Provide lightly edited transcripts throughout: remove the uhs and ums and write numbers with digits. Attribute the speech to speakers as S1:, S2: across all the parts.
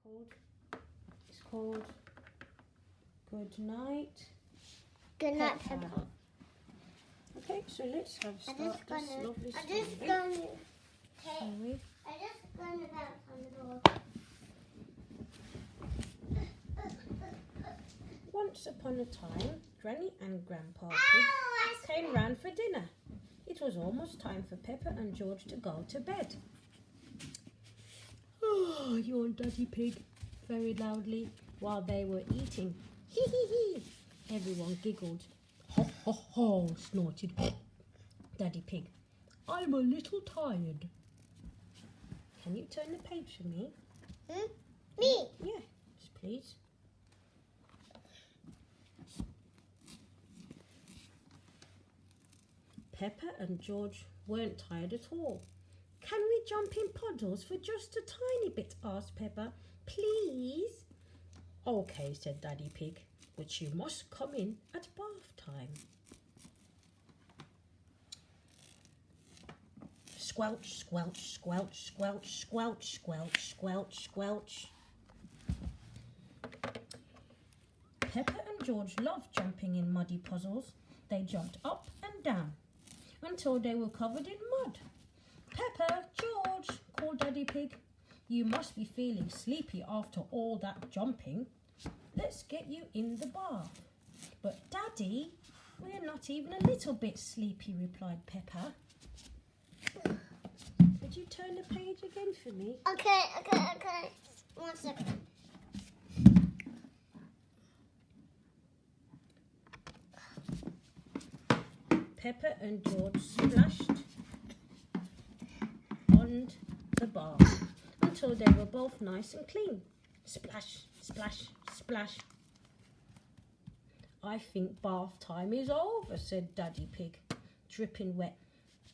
S1: called? It's called Good Night.
S2: Good night, Peppa.
S1: Okay, so let's start this lovely story.
S2: I'm just going to bounce on the door.
S1: Once upon a time, Granny and Grandpa Pig came round for dinner. It was almost time for Peppa and George to go to bed. Oh, yawned Daddy Pig very loudly while they were eating. Hee hee hee! Everyone giggled. Ho ho ho! Snorted Daddy Pig. I'm a little tired. Can you turn the page for me?
S2: Me?
S1: Yes, please. Peppa and George weren't tired at all. Can we jump in puddles for just a tiny bit? Asked Peppa. Please? Okay, said Daddy Pig, but you must come in at bath time. Squelch, squelch, squelch, squelch, squelch, squelch, squelch, squelch. Peppa and George loved jumping in muddy puddles. They jumped up and down until they were covered in mud. Peppa, George, called Daddy Pig. You must be feeling sleepy after all that jumping. Let's get you in the bath. But Daddy, we're not even a little bit sleepy, replied Peppa. Could you turn the page again for me?
S2: Okay. 1 second.
S1: Peppa and George splashed on the bath until they were both nice and clean. Splash, splash, splash. I think bath time is over, said Daddy Pig, dripping wet.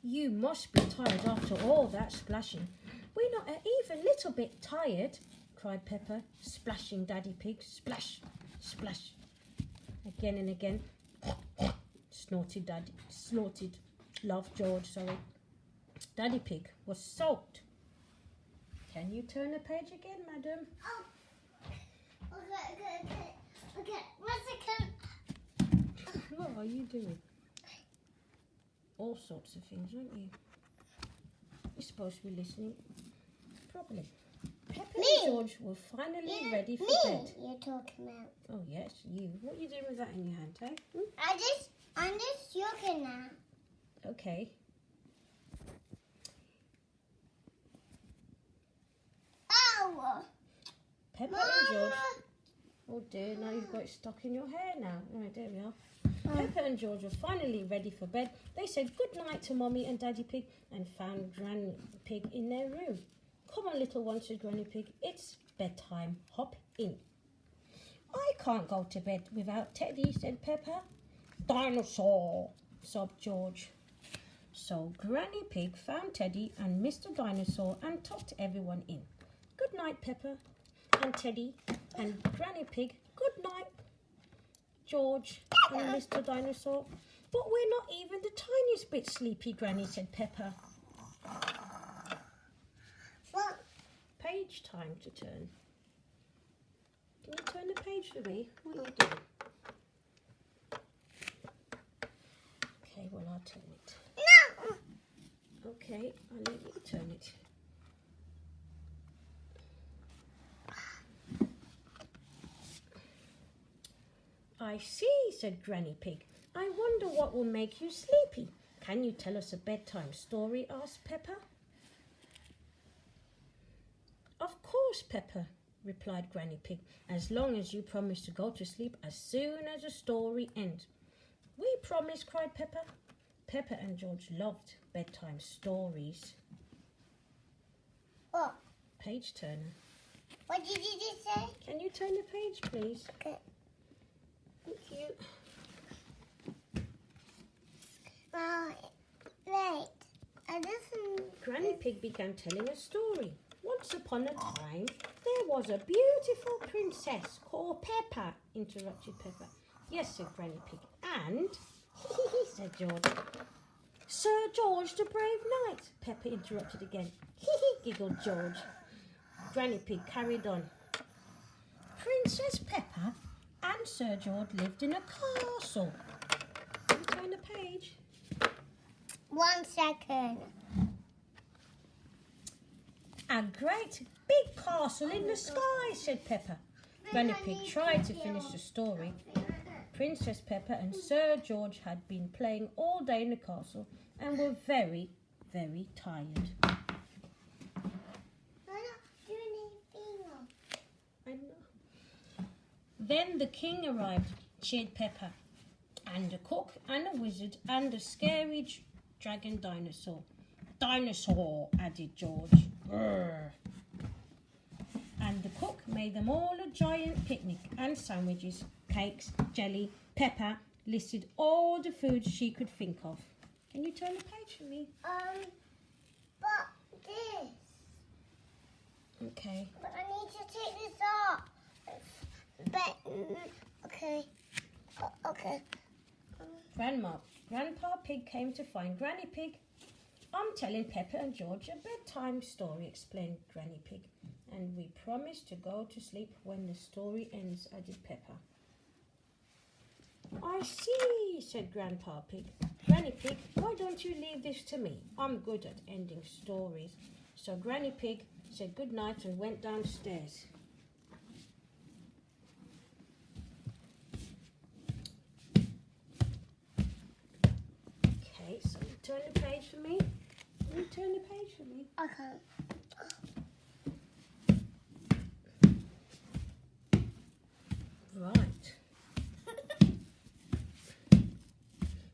S1: You must be tired after all that splashing. We're not even a little bit tired, cried Peppa, splashing Daddy Pig. Splash, splash. Again and again. Snorted George. Daddy Pig was soaked. Can you turn the page again, madam?
S2: Oh. Okay. 1 second.
S1: What are you doing? All sorts of things, aren't you? You're supposed to be listening properly. Peppa and George were finally ready for bed.
S2: You're talking about.
S1: Oh yes, you. What are you doing with that in your hand, eh?
S2: I'm just joking now.
S1: Okay.
S2: Oh!
S1: Peppa
S2: Mama.
S1: and George. Oh dear, now you've got it stuck in your hair now. Right, there we are. Peppa and George were finally ready for bed. They said good night to Mummy and Daddy Pig and found Granny Pig in their room. Come on, little one, said Granny Pig. It's bedtime. Hop in. I can't go to bed without Teddy, said Peppa. Dinosaur, sobbed George. So Granny Pig found Teddy and Mr. Dinosaur and tucked everyone in. Good night, Peppa and Teddy and Granny Pig. Good night, George and Mr. Dinosaur. But we're not even the tiniest bit sleepy, Granny, said Peppa.
S2: What?
S1: Page time to turn. Can you turn the page for me? What are you doing? Okay, well, I'll turn it.
S2: No!
S1: Okay, I'll let you turn it. I see, said Granny Pig. I wonder what will make you sleepy. Can you tell us a bedtime story? Asked Peppa. Of course, Peppa, replied Granny Pig, as long as you promise to go to sleep as soon as the story ends. We promise, cried Peppa. Peppa and George loved bedtime stories.
S2: What?
S1: Page turner.
S2: What did you just say?
S1: Can you turn the page, please?
S2: Okay.
S1: Thank you.
S2: Wait. I just...
S1: Granny Pig began telling a story. Once upon a time, there was a beautiful princess called Peppa, interrupted Peppa. Yes, said Granny Pig. And, said George. Sir George the Brave Knight, Peppa interrupted again. Giggled George. Granny Pig carried on. Princess Peppa and Sir George lived in a castle. Can you turn the page?
S2: 1 second.
S1: A great big castle in the sky, said Peppa. Granny Pig tried to finish the story. Princess Peppa and Sir George had been playing all day in the castle and were very, very tired. I know. Then the king arrived, cheered Peppa, and a cook and a wizard and a scary dragon dinosaur. Dinosaur, added George. Grrr. And the cook made them all a giant picnic and sandwiches, cakes, jelly. Peppa listed all the foods she could think of. Can you turn the page for me?
S2: But this.
S1: Okay.
S2: But I need to take this off. But okay. Okay.
S1: Grandpa Pig came to find Granny Pig. I'm telling Peppa and George a bedtime story, explained Granny Pig. And we promise to go to sleep when the story ends, added Peppa. I see, said Grandpa Pig. Granny Pig, why don't you leave this to me? I'm good at ending stories. So Granny Pig said good night and went downstairs. Okay, so you turn the page for me. Can you turn the page for me?
S2: Okay.
S1: Right.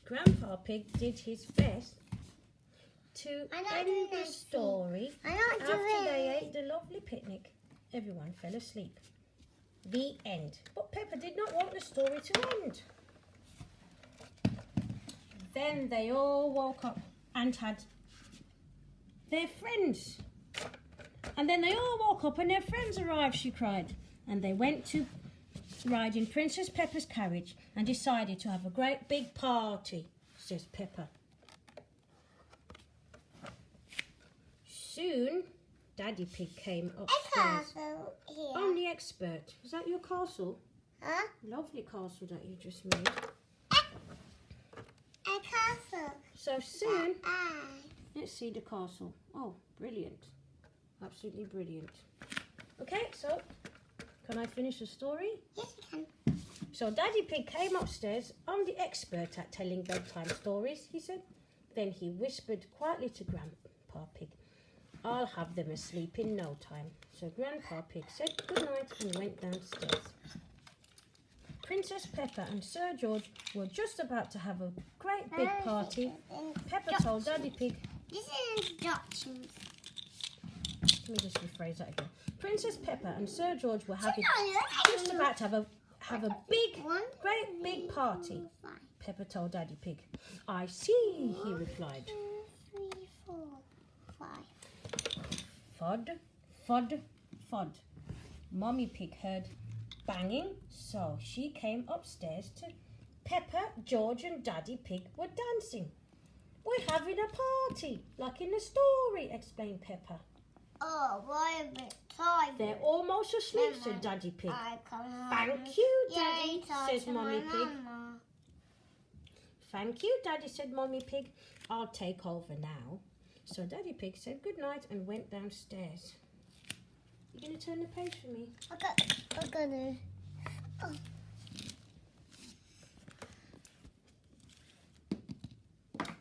S1: Grandpa Pig did his best to end the story. After they ate the lovely picnic, everyone fell asleep. The end. But Peppa did not want the story to end. Then they all woke up and had their friends. And then they all woke up and their friends arrived, she cried. And they went to ride in Princess Peppa's carriage and decided to have a great big party, says Peppa. Soon, Daddy Pig came upstairs. I'm the expert. Is that your castle?
S2: Huh?
S1: Lovely castle that you just made.
S2: A castle.
S1: So soon, let's see the castle. Oh, brilliant. Absolutely brilliant. Okay, so can I finish the story?
S2: Yes, you can.
S1: So Daddy Pig came upstairs. I'm the expert at telling bedtime stories, he said. Then he whispered quietly to Grandpa Pig, I'll have them asleep in no time. So Grandpa Pig said good night and went downstairs. Princess Peppa and Sir George were just about to have a great big party. Peppa told Daddy Pig...
S2: This is instructions.
S1: Let me just rephrase that again. Princess Peppa and Sir George were just about to have a great big party. Peppa told Daddy Pig. I see, he replied.
S2: 1, 2, 3, 4, 5.
S1: Fud, fud, fud. Mummy Pig heard banging, so she came upstairs to Peppa, George and Daddy Pig were dancing. We're having a party, like in the story, explained Peppa.
S2: Oh, why a bit tired?
S1: They're almost asleep, said Daddy Pig. Thank you, Daddy, says Mummy Pig. Thank you, Daddy, said Mummy Pig. I'll take over now. So Daddy Pig said good night and went downstairs. You going to turn the page for me?
S2: I'm gonna. Oh.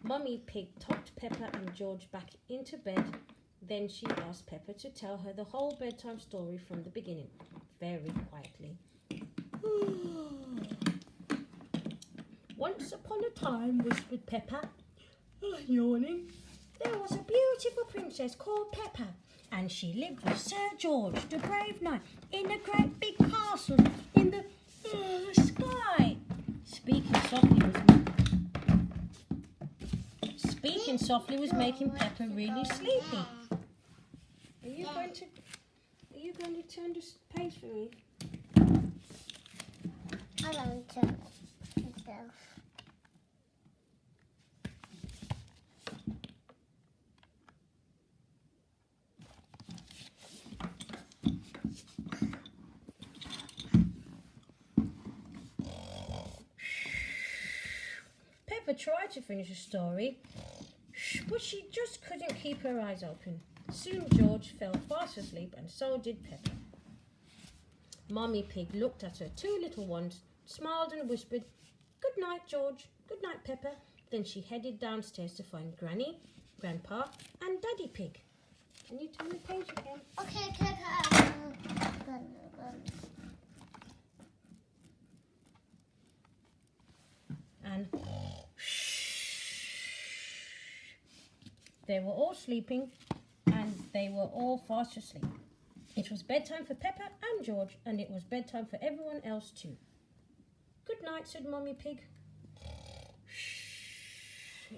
S1: Mummy Pig tucked Peppa and George back into bed. Then she asked Peppa to tell her the whole bedtime story from the beginning, very quietly. Once upon a time, whispered Peppa, yawning, there was a beautiful princess called Peppa, and she lived with Sir George, the brave knight, in a great big castle in the sky. Speaking softly was making Peppa really sleepy. Are you going to turn this page for me?
S2: I don't turn myself.
S1: Peppa tried to finish the story, but she just couldn't keep her eyes open. Soon George fell fast asleep, and so did Peppa. Mummy Pig looked at her two little ones, smiled and whispered, "Good night, George. Good night, Peppa." Then she headed downstairs to find Granny, Grandpa and Daddy Pig. Can you turn the page again?
S2: Okay.
S1: And they were all sleeping, and they were all fast asleep. It was bedtime for Peppa and George, and it was bedtime for everyone else too. "Good night," said Mummy Pig.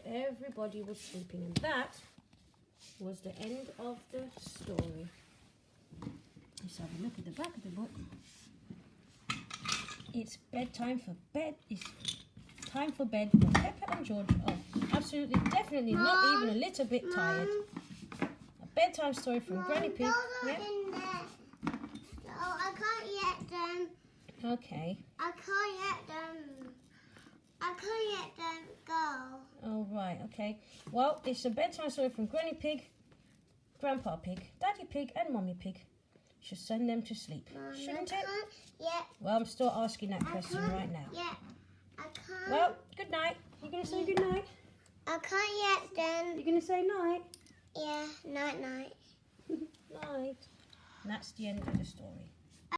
S1: Everybody was sleeping, and that was the end of the story. Let's have a look at the back of the book. It's bedtime for bed. It's time for bed for Peppa and George are absolutely, definitely not even a little bit tired. A bedtime story from Granny Pig.
S2: Yeah? In there. So I can't get them.
S1: Okay.
S2: I can't get them go.
S1: Oh, right, okay. Well, it's a bedtime story from Granny Pig, Grandpa Pig, Daddy Pig and Mummy Pig. Should send them to sleep, shouldn't it?
S2: Yeah.
S1: Well, I'm still asking that question right now.
S2: Yeah. I can't.
S1: Well, good night. You going to say good night?
S2: I can't get them.
S1: You going to say night?
S2: Yeah, night.
S1: Night. And that's the end of the story.